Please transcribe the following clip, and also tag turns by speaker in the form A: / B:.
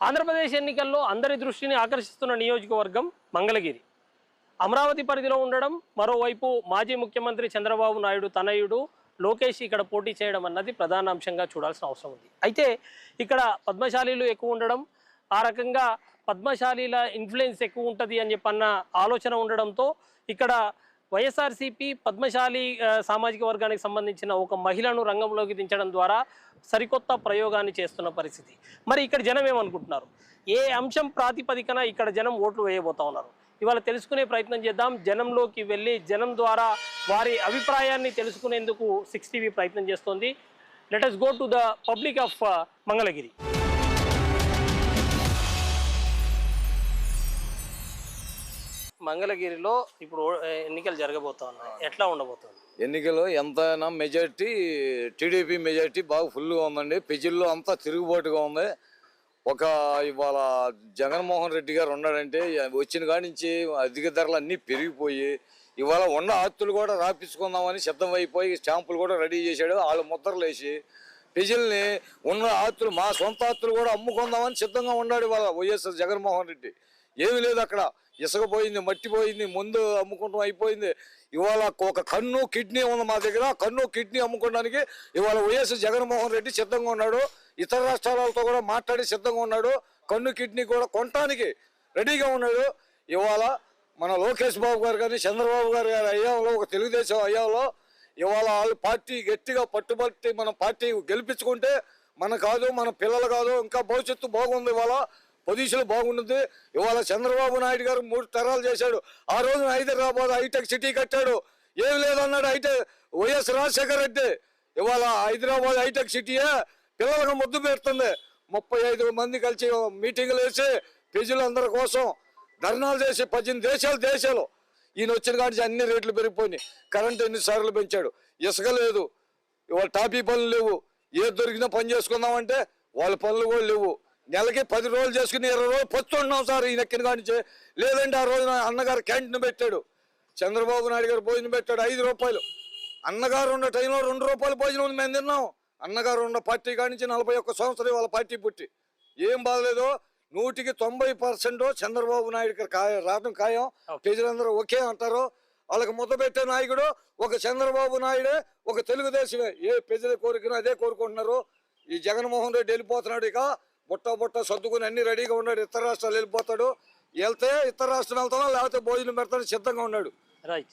A: ఆంధ్రప్రదేశ్ ఎన్నికల్లో అందరి దృష్టిని ఆకర్షిస్తున్న నియోజకవర్గం మంగళగిరి. అమరావతి పరిధిలో ఉండడం, మరోవైపు మాజీ ముఖ్యమంత్రి చంద్రబాబు నాయుడు తనయుడు లోకేష్ ఇక్కడ పోటీ చేయడం అన్నది ప్రధాన అంశంగా చూడాల్సిన అవసరం ఉంది. అయితే ఇక్కడ పద్మశాలీలు ఎక్కువ ఉండడం, ఆ రకంగా పద్మశాలీల ఇన్ఫ్లుయెన్స్ ఎక్కువ ఉంటుంది అని చెప్పన్న ఆలోచన ఉండడంతో ఇక్కడ వైఎస్ఆర్సీపీ పద్మశాలి సామాజిక వర్గానికి సంబంధించిన ఒక మహిళను రంగంలోకి దించడం ద్వారా సరికొత్త ప్రయోగాన్ని చేస్తున్న పరిస్థితి. మరి ఇక్కడ జనం ఏమనుకుంటున్నారు, ఏ అంశం ప్రాతిపదికన ఇక్కడ జనం ఓట్లు వేయబోతా ఉన్నారు, ఇవాళ తెలుసుకునే ప్రయత్నం చేద్దాం. జనంలోకి వెళ్ళి జనం ద్వారా వారి అభిప్రాయాన్ని తెలుసుకునేందుకు 6 టీవీ ప్రయత్నం చేస్తోంది. Let us go to the public of Mangalagiri. మంగళగిరిలో ఇప్పుడు ఎన్నికలు జరగబోతా ఉన్నాయి, ఎట్లా ఉండబోతుంది?
B: ఎన్నికలు ఎంతైనా మెజార్టీ టీడీపీ మెజార్టీ బాగా ఫుల్గా ఉందండి. ప్రజల్లో అంతా తిరుగుబాటుగా ఉంది. ఇవాళ జగన్మోహన్ రెడ్డి గారు ఉన్నాడంటే వచ్చిన కాడి నుంచి అధిక ధరలు అన్నీ పెరిగిపోయి ఇవాళ ఉన్న ఆస్తులు కూడా రాపించుకుందామని సిద్ధమైపోయి స్టాంపులు కూడా రెడీ చేశాడు. వాళ్ళు ముద్రలు వేసి ప్రజల్ని ఉన్న ఆస్తులు మా సొంత ఆస్తులు కూడా అమ్ముకుందామని సిద్ధంగా ఉన్నాడు ఇవాళ వైఎస్ఆర్ జగన్మోహన్ రెడ్డి. ఏమీ లేదు, అక్కడ ఇసుక పోయింది, మట్టి పోయింది, ముందు అమ్ముకుంటాం అయిపోయింది. ఇవాళ ఒక కన్ను కిడ్నీ ఉంది మా దగ్గర. కన్ను కిడ్నీ అమ్ముకోవడానికి ఇవాళ వైఎస్ జగన్మోహన్ రెడ్డి సిద్ధంగా ఉన్నాడు. ఇతర రాష్ట్రాలతో కూడా మాట్లాడి సిద్ధంగా ఉన్నాడు. కన్ను కిడ్నీ కూడా కొనటానికి రెడీగా ఉన్నాడు. ఇవాళ మన లోకేష్ బాబు గారు కానీ చంద్రబాబు గారు అయ్యాలో ఒక తెలుగుదేశం అయ్యాలో ఇవాళ వాళ్ళు పార్టీ గట్టిగా పట్టుబట్టి మన పార్టీ గెలిపించుకుంటే మన కాదు, మన పిల్లలు కాదు, ఇంకా భవిష్యత్తు బాగుంది. ఇవాళ పొజిషన్ బాగుంటుంది. ఇవాళ చంద్రబాబు నాయుడు గారు 3 తరాలు చేశాడు. ఆ రోజు హైదరాబాద్ హైటెక్ సిటీ కట్టాడు. ఏమి లేదన్నాడు వైఎస్ రాజశేఖర రెడ్డి. ఇవాళ హైదరాబాద్ హైటెక్ సిటీయే పిల్లలకు ముద్దు పెడుతుంది. 35 మంది కలిసి మీటింగులు వేసి ప్రజలందరి కోసం ధర్నాలు చేసి 18 దేశాలు ఈయన వచ్చిన కాడి అన్ని రేట్లు పెరిగిపోయినాయి. కరెంట్ ఎన్నిసార్లు పెంచాడు. ఇసుక లేదు, ఇవాళ టాపీ పనులు లేవు. ఏది దొరికినా పని చేసుకుందామంటే వాళ్ళ పనులు కూడా లేవు. నెలకి 10 రోజులు చేసుకుని 20 రోజులు పొచ్చుకుంటున్నాం సార్ ఈ నెక్కిన కానించి. లేదంటే ఆ రోజున అన్నగారు క్యాంటీన్ పెట్టాడు. చంద్రబాబు నాయుడు గారు భోజనం పెట్టాడు 5 రూపాయలు. అన్నగారు ఉన్న టైంలో 2 రూపాయలు భోజనం మేము తిన్నాం. అన్నగారు ఉన్న పార్టీ కానించి 41 సంవత్సరాలు వాళ్ళ పార్టీ పుట్టి ఏం బాధలేదు. 100% చంద్రబాబు నాయుడు గారు రావడం ఖాయం. ప్రజలందరూ ఒకే అంటారు. వాళ్ళకి ముద్ద పెట్టే నాయకుడు ఒక చంద్రబాబు నాయుడే, ఒక తెలుగుదేశమే. ఏ ప్రజల కోరికను అదే కోరుకుంటున్నారు. ఈ జగన్మోహన్ రెడ్డి వెళ్ళిపోతున్నాడు. ఇక బుట్ట సర్దుకుని అన్ని రెడీగా ఉన్నాడు. ఇతర రాష్ట్రాలు వెళ్ళిపోతాడు. వెళ్తే ఇతర రాష్ట్రాలు వెళ్తానో లేకపోతే భోజనం పెడతాను సిద్ధంగా ఉన్నాడు.
A: రైట్.